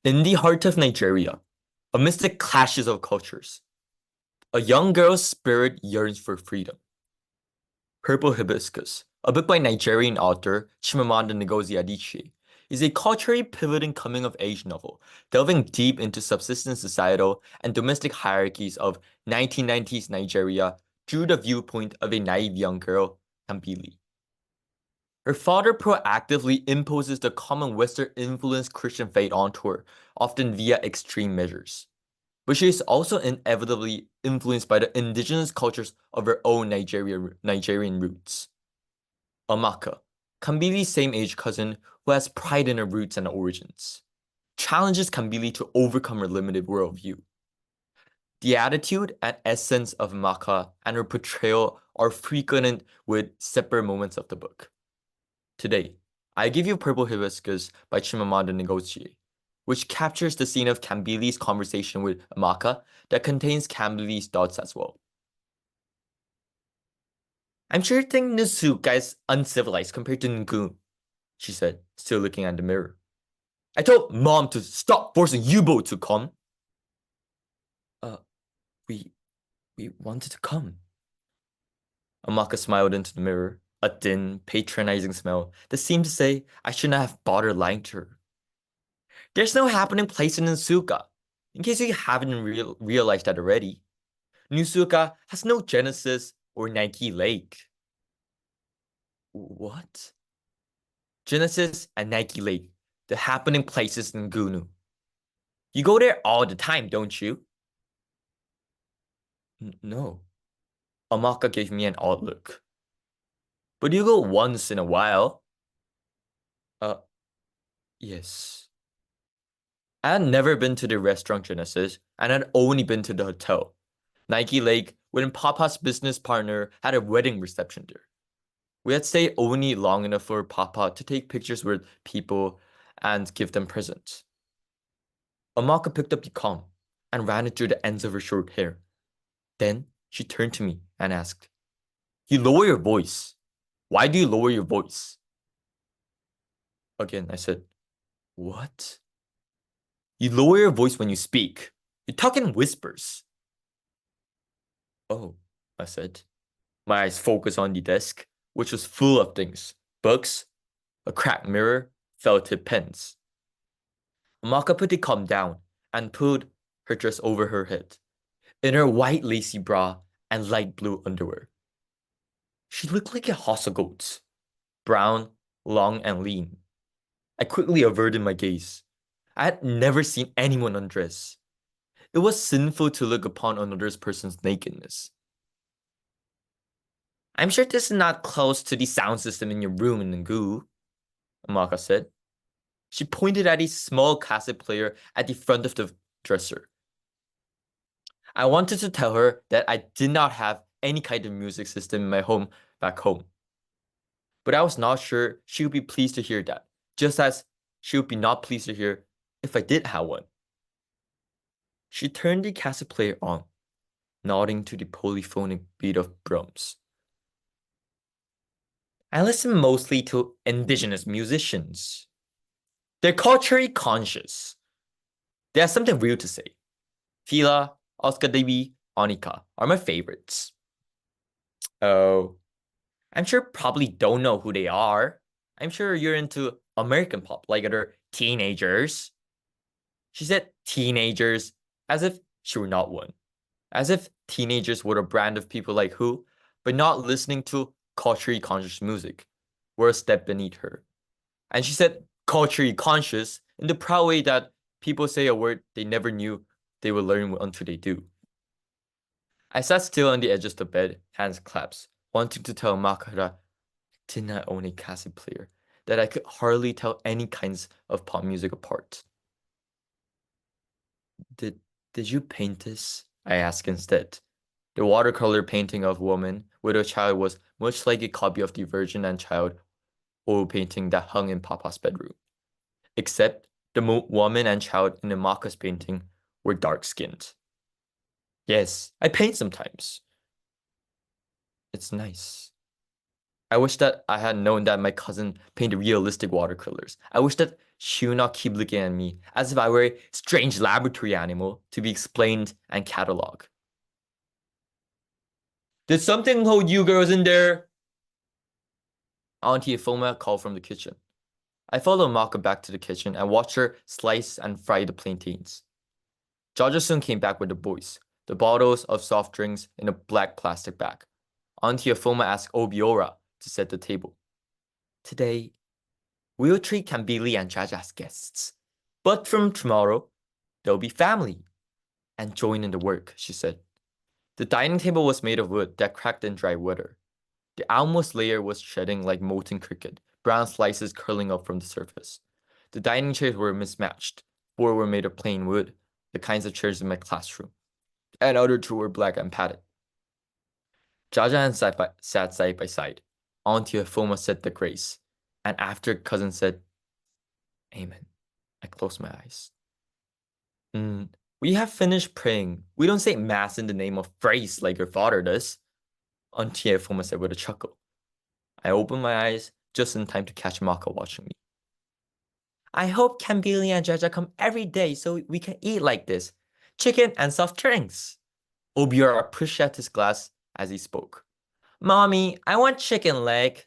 In the heart of Nigeria, amidst the clashes of cultures, a young girl's spirit yearns for freedom. Purple Hibiscus, a book by Nigerian author Chimamanda Ngozi Adichie, is a culturally pivoting coming-of-age novel, delving deep into subsistence societal and domestic hierarchies of 1990s Nigeria through the viewpoint of a naive young girl, Kambili. Her father proactively imposes the common Western-influenced Christian faith onto her, often via extreme measures. But she is also inevitably influenced by the indigenous cultures of her own Nigerian roots. Amaka, Kambili's same-age cousin who has pride in her roots and origins, challenges Kambili to overcome her limited worldview. The attitude and essence of Amaka and her portrayal are frequent with separate moments of the book. Today, I give you Purple Hibiscus by Chimamanda Ngozi, which captures the scene of Kambili's conversation with Amaka that contains Kambili's thoughts as well. I'm sure you think Nusuka is uncivilized compared to Ngu, she said, still looking at the mirror. I told Mom to stop forcing Yubo to come. Uh, we wanted to come. Amaka smiled into the mirror, a thin, patronizing smile that seemed to say I shouldn't have bothered lying to her. There's no happening place in Nusuka, in case you haven't realized that already. Nusuka has no Genesis or Nike Lake. What? Genesis and Nike Lake, the happening places in Gunu. You go there all the time, don't you? No. Amaka gave me an odd look. But you go once in a while. Uh, yes. I had never been to the restaurant Genesis, and I'd only been to the hotel. Nike Lake, when Papa's business partner had a wedding reception there. We had stayed only long enough for Papa to take pictures with people and give them presents. Amaka picked up the comb and ran it through the ends of her short hair. Then she turned to me and asked, You lower your voice. Why do you lower your voice? Again, I said, What? You lower your voice when you speak. You talk in whispers. Oh, I said. My eyes focused on the desk, which was full of things. Books, a cracked mirror, felt-tip pens. Amaka put the comb down and pulled her dress over her head, in her white lacy bra and light blue underwear. She looked like a house of goats, brown, long, and lean. I quickly averted my gaze. I had never seen anyone undress. It was sinful to look upon another person's nakedness. I'm sure this is not close to the sound system in your room in Ngu, Amaka said. She pointed at a small cassette player at the front of the dresser. I wanted to tell her that I did not have any kind of music system in my home back home. But I was not sure she would be pleased to hear that, just as she would be not pleased to hear if I did have one. She turned the cassette player on, nodding to the polyphonic beat of drums. I listen mostly to indigenous musicians. They're culturally conscious. They have something real to say. Fila, Oscar Devi, Onika are my favorites. Oh, I'm sure probably don't know who they are. I'm sure you're into American pop, like other teenagers. She said teenagers, as if she were not one. As if teenagers were a brand of people like who, but not listening to culturally conscious music, were a step beneath her. And she said culturally conscious in the proud way that people say a word they never knew they would learn until they do. I sat still on the edge of the bed, hands clasped, wanting to tell Makara did not own a cassette player, that I could hardly tell any kinds of pop music apart. Did did you paint this? I asked instead. The watercolor painting of woman with a child was much like a copy of the Virgin and Child oil painting that hung in Papa's bedroom. Except the woman and child in the Maka's painting were dark-skinned. Yes, I paint sometimes. It's nice. I wish that I had known that my cousin painted realistic watercolors. I wish that she would not keep looking at me as if I were a strange laboratory animal to be explained and cataloged. Did something hold you girls in there? Auntie Ifoma called from the kitchen. I followed Maka back to the kitchen and watched her slice and fry the plantains. Jaja soon came back with the boys, the bottles of soft drinks in a black plastic bag. Auntie Ifoma asked Obiora to set the table. Today, we'll treat Kambili and Jaja as guests. But from tomorrow, they'll be family and join in the work, she said. The dining table was made of wood that cracked in dry weather. The outermost layer was shedding like molten cricket, brown slices curling up from the surface. The dining chairs were mismatched. 4 were made of plain wood, the kinds of chairs in my classroom, and other 2 were black and padded. Jaja and sat side by side. Auntie Afoma said the grace, and after cousin said, Amen, I closed my eyes. We have finished praying. We don't say mass in the name of Christ like your father does, Auntie Afoma said with a chuckle. I opened my eyes just in time to catch Maka watching me. I hope Kambili and Jaja come every day so we can eat like this. Chicken and soft drinks. Obiora pushed out his glass as he spoke. Mommy, I want chicken leg.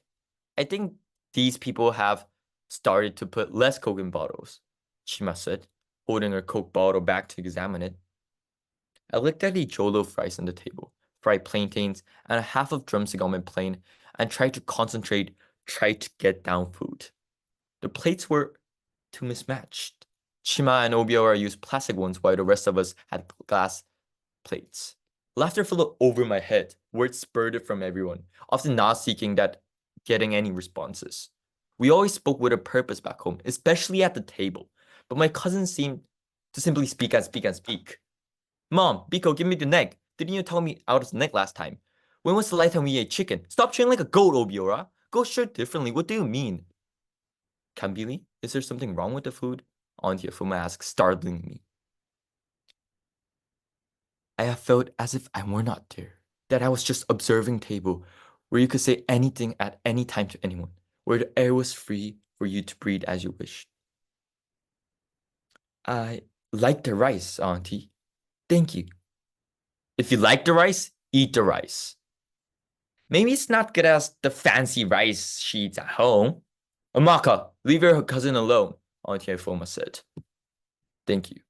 I think these people have started to put less Coke in bottles, Chima said, holding her Coke bottle back to examine it. I looked at the Jolo fries on the table, fried plantains, and a half of drumstick on my plate, and tried to concentrate, tried to get down food. The plates were too mismatched. Chima and Obiora used plastic ones while the rest of us had glass plates. Laughter flew over my head. Words spurted from everyone, often not seeking that getting any responses. We always spoke with a purpose back home, especially at the table. But my cousin seemed to simply speak and speak and speak. Mom, Biko, give me the neck. Didn't you tell me out of the neck last time? When was the last time we ate chicken? Stop chewing like a goat, Obiora. Go shirt differently. What do you mean? Kambili, is there something wrong with the food? Auntie Afuma asked, startling me. I have felt as if I were not there, that I was just observing table, where you could say anything at any time to anyone, where the air was free for you to breathe as you wished. I like the rice, Auntie. Thank you. If you like the rice, eat the rice. Maybe it's not good as the fancy rice she eats at home. Amaka, leave your cousin alone, Auntie Ifoma said. Thank you.